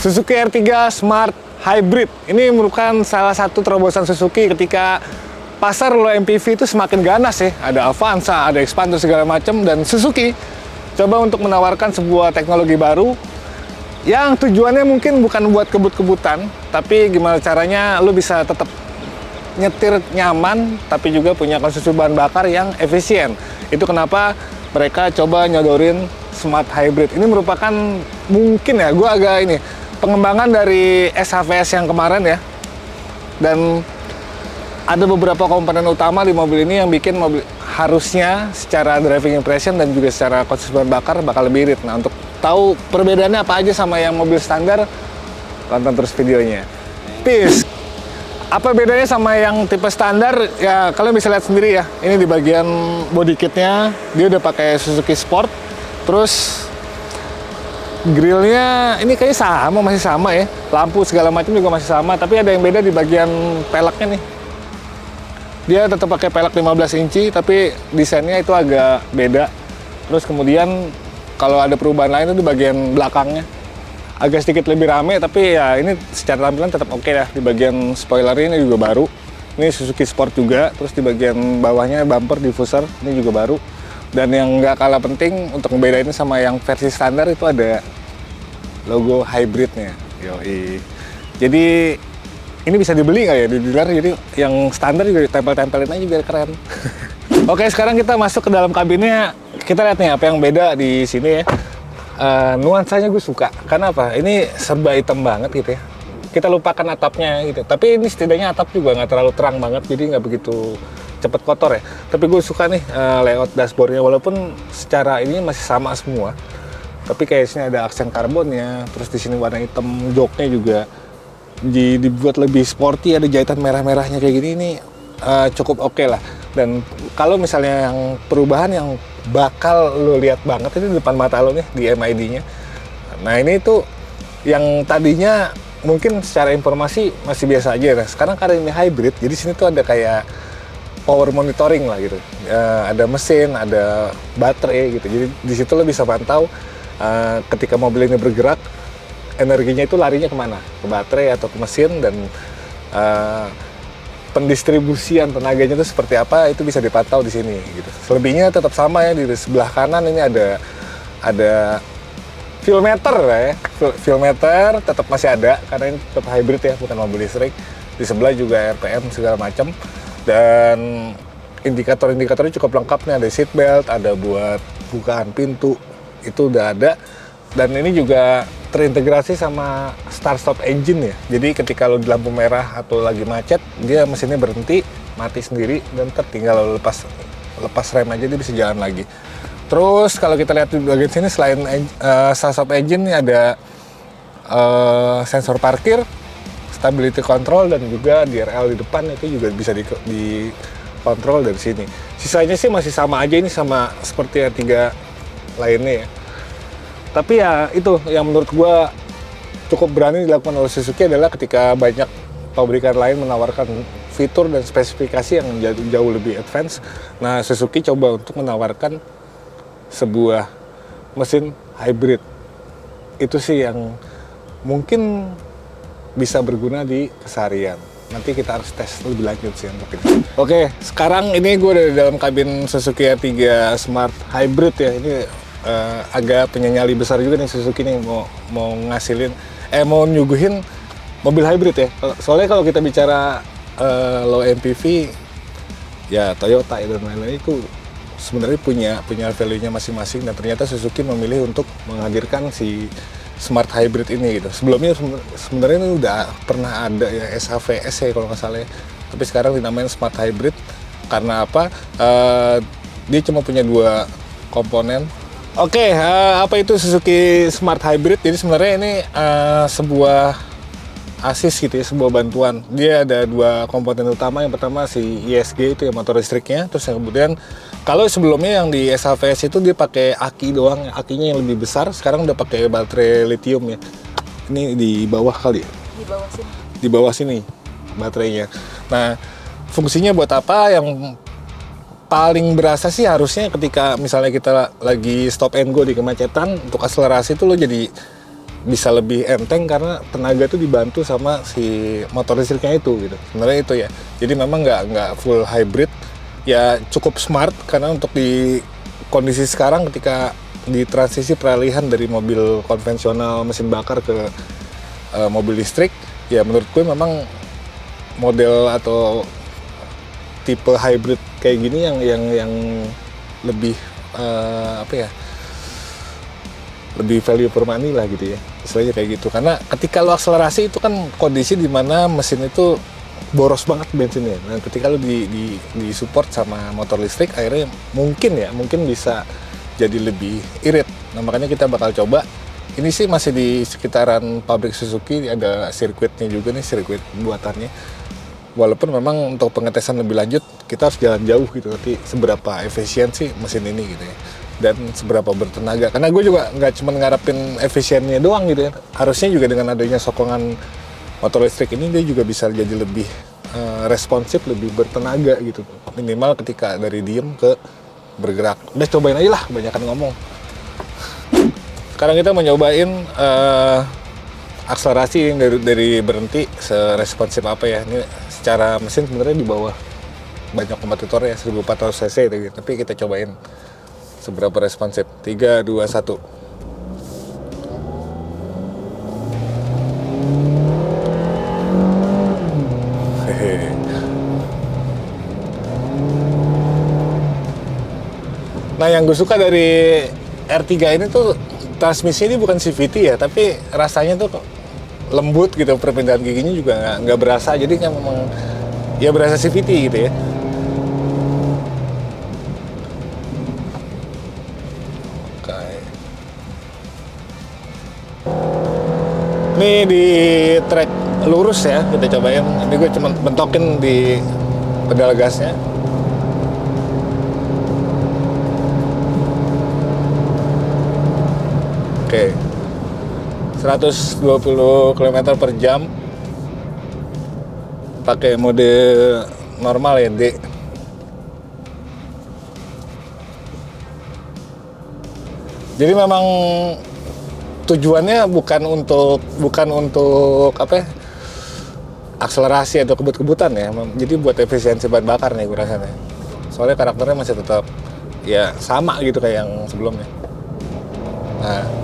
Suzuki R3 Smart Hybrid ini merupakan salah satu terobosan Suzuki ketika pasar low MPV itu semakin ganas ya. Ada Avanza, ada Xpander segala macam, dan Suzuki coba untuk menawarkan sebuah teknologi baru yang tujuannya mungkin bukan buat kebut-kebutan, tapi gimana caranya lu bisa tetap nyetir nyaman tapi juga punya konsumsi bahan bakar yang efisien. Itu kenapa mereka coba nyodorin Smart Hybrid. Ini merupakan mungkin ya, gue agak ini pengembangan dari SHVS yang kemarin ya. Dan ada beberapa komponen utama di mobil ini yang bikin mobil harusnya secara driving impression dan juga secara konsumsi bahan bakar bakal lebih irit. Nah, untuk tahu perbedaannya apa aja sama yang mobil standar, tonton terus videonya. Peace. Apa bedanya sama yang tipe standar? Ya kalian bisa lihat sendiri ya. Ini di bagian body kitnya dia udah pakai Suzuki Sport. Terus grillnya ini kayaknya sama, masih sama ya. Lampu segala macam juga masih sama. Tapi ada yang beda di bagian peleknya nih. Dia tetap pakai pelek 15 inci, tapi desainnya itu agak beda. Terus kemudian kalau ada perubahan lain itu di bagian belakangnya. Agak sedikit lebih rame, tapi ya ini secara tampilan tetap oke ya. Di bagian spoiler ini juga baru. Ini Suzuki Sport juga. Terus di bagian bawahnya bumper diffuser, ini juga baru. Dan yang nggak kalah penting untuk membedain sama yang versi standar itu ada logo hybridnya. Yoi. Jadi ini bisa dibeli nggak ya di dealer? Jadi yang standar juga ditempel-tempelin aja biar keren. Oke, sekarang kita masuk ke dalam kabinnya. Kita lihat nih apa yang beda di sini ya. Nuansanya gue suka. Karena apa? Ini serba hitam banget gitu ya. Kita lupakan atapnya gitu. Tapi ini setidaknya atap juga nggak terlalu terang banget, jadi nggak begitu cepet kotor ya. Tapi gue suka nih layout dashboardnya, walaupun secara ini masih sama semua. Tapi kayak sini ada aksen karbonnya, terus di sini warna hitam, joknya juga dibuat lebih sporty, ada jahitan merah-merahnya kayak gini, ini cukup oke lah. Dan kalau misalnya yang perubahan yang bakal lo lihat banget ini di depan mata lo nih di MID-nya. Nah ini tuh yang tadinya mungkin secara informasi masih biasa aja. Nah sekarang karena ini hybrid, jadi sini tuh ada kayak power monitoring lah gitu. Ada mesin, ada baterai gitu. Jadi di situ lo bisa pantau ketika mobil ini bergerak, energinya itu larinya kemana? Ke baterai atau ke mesin, dan pendistribusian tenaganya itu seperti apa, itu bisa dipantau di sini gitu. Selebihnya tetap sama ya, di sebelah kanan ini ada fuel meter ya. Fuel meter tetap masih ada karena ini tetap hybrid ya, bukan mobil listrik. Di sebelah juga RPM segala macam, dan indikator-indikatornya cukup lengkap nih, ada seat belt, ada buat bukaan pintu, itu udah ada. Dan ini juga terintegrasi sama start stop engine ya. Jadi ketika lo di lampu merah atau lagi macet, dia mesinnya berhenti, mati sendiri, dan tinggal lo lepas rem aja dia bisa jalan lagi. Terus kalau kita lihat di bagian sini, selain start stop engine, ini ada sensor parkir, stability control, dan juga DRL di depan itu juga bisa dikontrol dari sini. Sisanya sih masih sama aja, ini sama seperti R3 lainnya ya. Tapi ya itu yang menurut gue cukup berani dilakukan oleh Suzuki adalah ketika banyak pabrikan lain menawarkan fitur dan spesifikasi yang jauh lebih advance. Nah Suzuki coba untuk menawarkan sebuah mesin hybrid. Itu sih yang mungkin bisa berguna di keseharian. Nanti kita harus tes lebih lanjut sih untuk ini. Oke, sekarang ini gue ada di dalam kabin Suzuki R3 Smart Hybrid ya. Ini agak penyanyali besar juga nih Suzuki nih mau mau nyuguhin mobil hybrid ya. Soalnya kalau kita bicara low MPV ya Toyota dan lain-lain itu sebenarnya punya value-nya masing-masing, dan ternyata Suzuki memilih untuk menghadirkan si Smart Hybrid ini gitu. Sebelumnya sebenarnya ini udah pernah ada ya SHVS ya kalau nggak salah ya. Tapi sekarang dinamain Smart Hybrid karena apa? Dia cuma punya 2 komponen. Oke, apa itu Suzuki Smart Hybrid? Jadi sebenarnya ini sebuah assist gitu ya, sebuah bantuan. Dia ada 2 komponen utama. Yang pertama si ISG itu ya, motor listriknya. Terus yang kemudian kalau sebelumnya yang di SHVS itu dia pakai aki doang, akinya yang lebih besar. Sekarang udah pakai baterai lithium ya. Ini di bawah kali ya? Di bawah sini. Di bawah sini baterainya. Nah, fungsinya buat apa? Yang paling berasa sih harusnya ketika misalnya kita lagi stop and go di kemacetan, untuk akselerasi itu lo jadi bisa lebih enteng karena tenaga itu dibantu sama si motor listriknya itu gitu. Sebenarnya itu ya. Jadi memang nggak full hybrid, ya cukup smart karena untuk di kondisi sekarang ketika di transisi peralihan dari mobil konvensional mesin bakar ke mobil listrik, ya menurut gue memang model atau tipe hybrid kayak gini yang lebih lebih value for money lah gitu ya, istilahnya kayak gitu. Karena ketika lo akselerasi itu kan kondisi di mana mesin itu boros banget bensinnya. Dan ketika lo di support sama motor listrik, akhirnya mungkin bisa jadi lebih irit. Nah makanya kita bakal coba. Ini sih masih di sekitaran pabrik Suzuki, ada sirkuitnya juga nih, sirkuit buatannya. Walaupun memang untuk pengetesan lebih lanjut kita harus jalan jauh gitu, nanti seberapa efisien sih mesin ini gitu ya, dan seberapa bertenaga. Karena gue juga nggak cuma ngarepin efisiennya doang gitu ya, harusnya juga dengan adanya sokongan motor listrik ini dia juga bisa jadi lebih responsif, lebih bertenaga gitu, minimal ketika dari diem ke bergerak. Udah cobain aja lah, kebanyakan ngomong. Sekarang kita mau nyobain akselerasi dari berhenti seresponsif apa ya. Ini secara mesin sebenarnya di bawah banyak kompetitor ya, 1400 cc gitu. Tapi kita cobain seberapa responsif. 3, 2, 1. Nah yang gue suka dari R3 ini tuh transmisi ini bukan CVT ya, tapi rasanya tuh lembut gitu, perpindahan giginya juga nggak berasa, jadi kan memang ya berasa CVT gitu ya. Oke. Ini di track lurus ya, kita cobain. Ini gue cuma bentokin di pedal gasnya. Oke, 120 km per jam pakai mode normal ya, D. Jadi memang tujuannya bukan untuk apa ya, akselerasi atau kebut-kebutan ya. Jadi buat efisiensi bahan bakar nih gue rasanya. Soalnya karakternya masih tetap ya sama gitu kayak yang sebelumnya. Nah,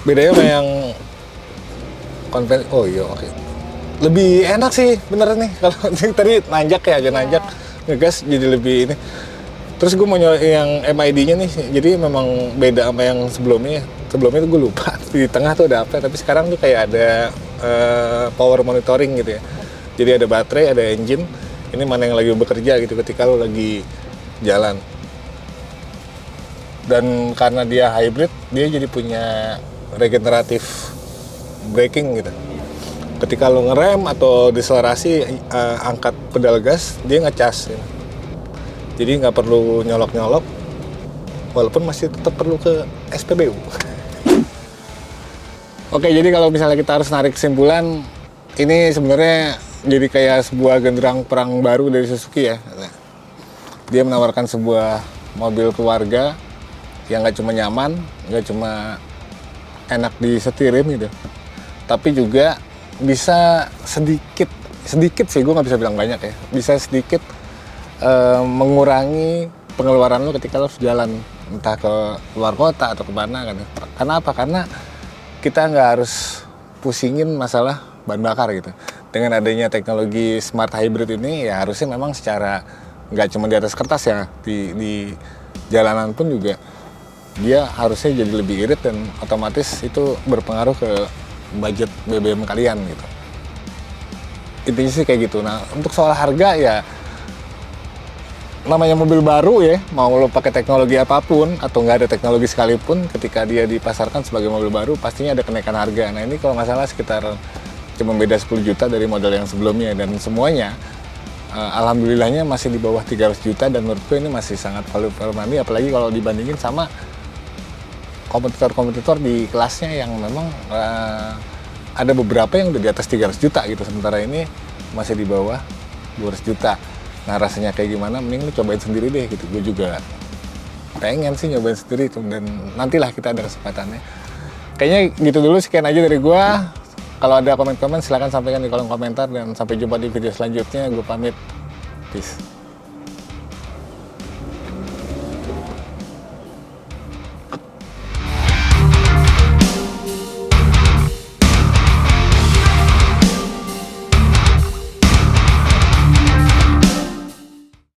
bedanya sama yang konvensi. Oh iya, oke. Lebih enak sih bener nih. Kalau tadi nanjak ya, agak nanjak, ngegas jadi lebih ini. Terus gue mau nyoba yang MID-nya nih, jadi memang beda sama yang sebelumnya. Sebelumnya tuh gue lupa di tengah tuh ada apa, tapi sekarang tuh kayak ada power monitoring gitu ya. Jadi ada baterai, ada engine. Ini mana yang lagi bekerja gitu ketika lo lagi jalan. Dan karena dia hybrid, dia jadi punya regeneratif braking gitu. Ketika lo ngerem atau deselerasi, angkat pedal gas, dia ngecas ya. Jadi nggak perlu nyolok-nyolok, walaupun masih tetap perlu ke SPBU. Oke, jadi kalau misalnya kita harus narik kesimpulan, ini sebenarnya jadi kayak sebuah genderang perang baru dari Suzuki ya. Dia menawarkan sebuah mobil keluarga yang nggak cuma nyaman, nggak cuma enak disetirin gitu, tapi juga bisa sedikit sih, gue nggak bisa bilang banyak ya, bisa sedikit mengurangi pengeluaran lo ketika lo harus jalan, entah ke luar kota atau kemana kan. Karena apa? Karena kita nggak harus pusingin masalah bahan bakar gitu. Dengan adanya teknologi smart hybrid ini ya harusnya memang secara nggak cuma di atas kertas ya, di jalanan pun juga dia harusnya jadi lebih irit, dan otomatis itu berpengaruh ke budget BBM kalian gitu. Intinya sih kayak gitu. Nah untuk soal harga ya, namanya mobil baru ya, mau lo pakai teknologi apapun atau nggak ada teknologi sekalipun, ketika dia dipasarkan sebagai mobil baru pastinya ada kenaikan harga. Nah ini kalau nggak salah sekitar cuma beda 10 juta dari model yang sebelumnya, dan semuanya alhamdulillahnya masih di bawah 300 juta, dan menurutku ini masih sangat value for money, apalagi kalau dibandingin sama kompetitor-kompetitor di kelasnya yang memang ada beberapa yang udah di atas 300 juta gitu, sementara ini masih di bawah 200 juta. Nah rasanya kayak gimana, mending lu cobain sendiri deh gitu. Gue juga pengen sih nyobain sendiri tuh, dan nantilah kita ada kesempatannya. Kayaknya gitu dulu, sekian aja dari gue. Kalau ada komen-komen silahkan sampaikan di kolom komentar, dan sampai jumpa di video selanjutnya. Gue pamit, peace.